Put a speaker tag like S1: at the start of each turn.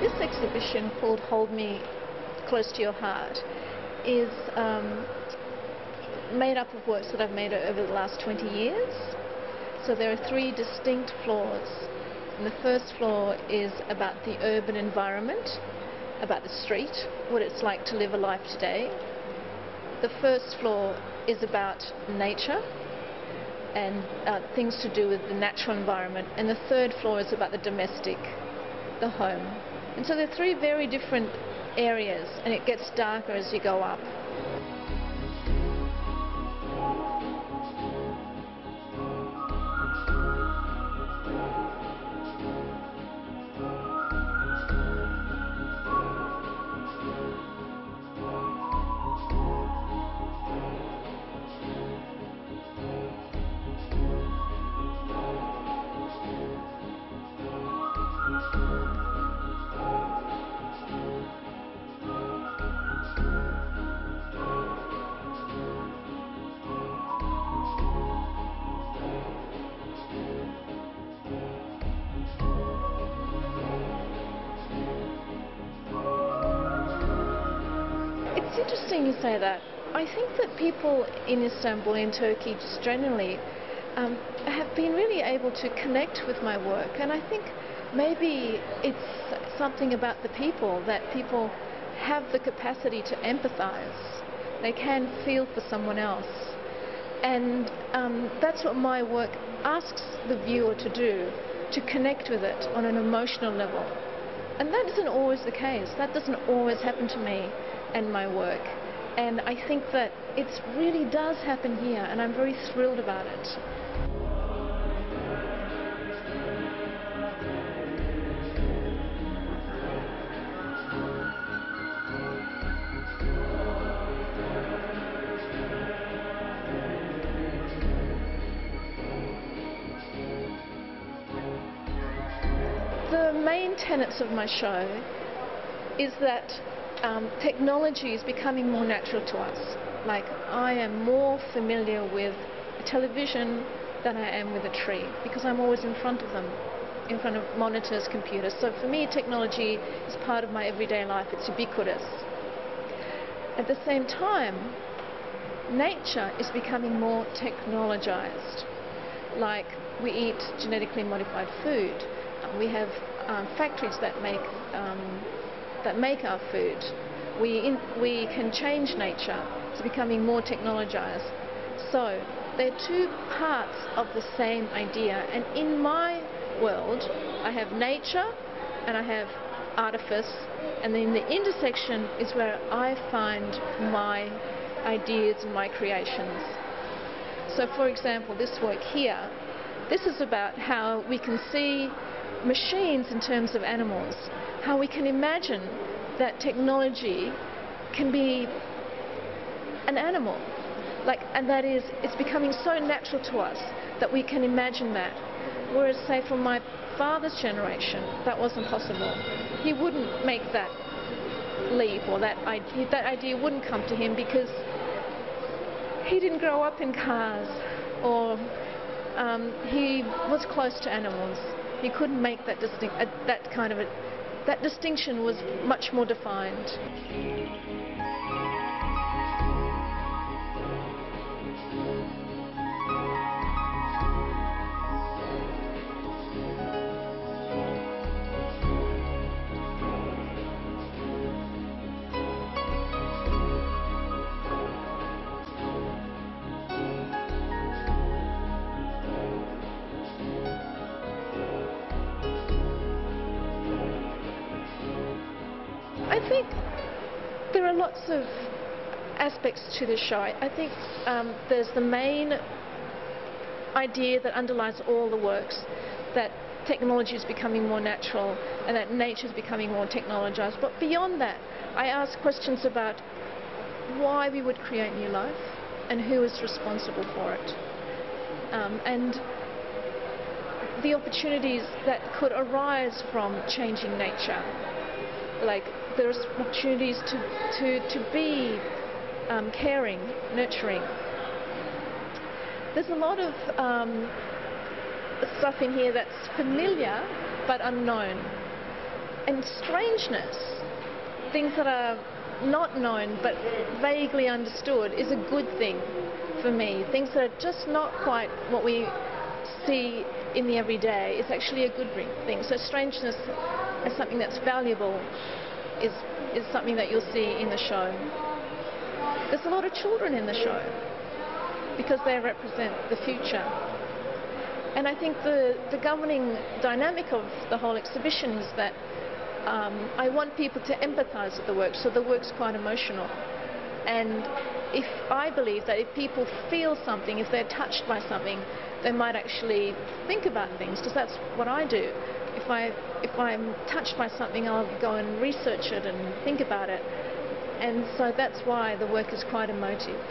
S1: This exhibition called Hold Me Close to Your Heart is made up of works that I've made over the last 20 years. So there are 3 distinct floors. And the first floor is about the urban environment, about the street, what it's like to live a life today. The first floor is about nature and things to do with the natural environment. And the third floor is about the domestic, the home. And so there are 3 very different areas, and it gets darker as you go up. It's interesting you say that. I think that people in Istanbul, in Turkey just generally, have been really able to connect with my work, and I think maybe it's something about the people, that people have the capacity to empathize. They can feel for someone else, and that's what my work asks the viewer to do, to connect with it on an emotional level. And that isn't always the case. That doesn't always happen to me and my work. And I think that it really does happen here, and I'm very thrilled about it. The main tenets of my show is that technology is becoming more natural to us. Like, I am more familiar with a television than I am with a tree, because I'm always in front of them, in front of monitors, computers. So for me, technology is part of my everyday life. It's ubiquitous. At the same time, nature is becoming more technologized. Like, we eat genetically modified food. We have factories that make our food. We can change nature. It's becoming more technologized. So they're 2 parts of the same idea. And in my world, I have nature and I have artifice, and then the intersection is where I find my ideas and my creations. So for example, this work here, this is about how we can see machines in terms of animals, how we can imagine that technology can be an animal, and that is, it's becoming so natural to us that we can imagine that. Whereas, say, from my father's generation, that wasn't possible. He wouldn't make that leap, or that idea wouldn't come to him, because he didn't grow up in cars, or he was close to animals. He couldn't make that that distinction was much more defined. I think there are lots of aspects to the show. I think there's the main idea that underlies all the works, that technology is becoming more natural and that nature is becoming more technologized. But beyond that, I ask questions about why we would create new life and who is responsible for it. And the opportunities that could arise from changing nature. Like, there's opportunities to be caring, nurturing. There's a lot of stuff in here that's familiar but unknown. And strangeness, things that are not known but vaguely understood, is a good thing for me. Things that are just not quite what we see in the everyday is actually a good thing. So strangeness as something that's valuable is something that you'll see in the show. There's a lot of children in the show because they represent the future. And I think the governing dynamic of the whole exhibition is that I want people to empathise with the work, so the work's quite emotional. And I believe that if people feel something, if they're touched by something, they might actually think about things, because that's what I do. If I'm touched by something, I'll go and research it and think about it. And so that's why the work is quite emotive.